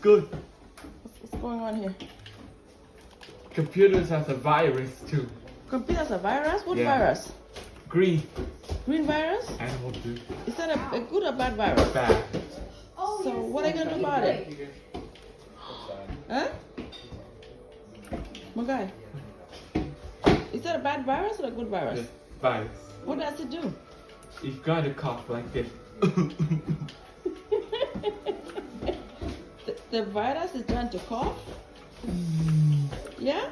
Good. What's going on here? Computers has a virus too. Computer's a virus? What Yeah. virus? Green. Green virus? Animal do. Is that a good or bad virus? Bad. So what are you gonna do about it? Huh? My guy. Is that a bad virus or a good virus? The virus. What does it do? You've got to cough like this. The virus is trying to cough? Yeah?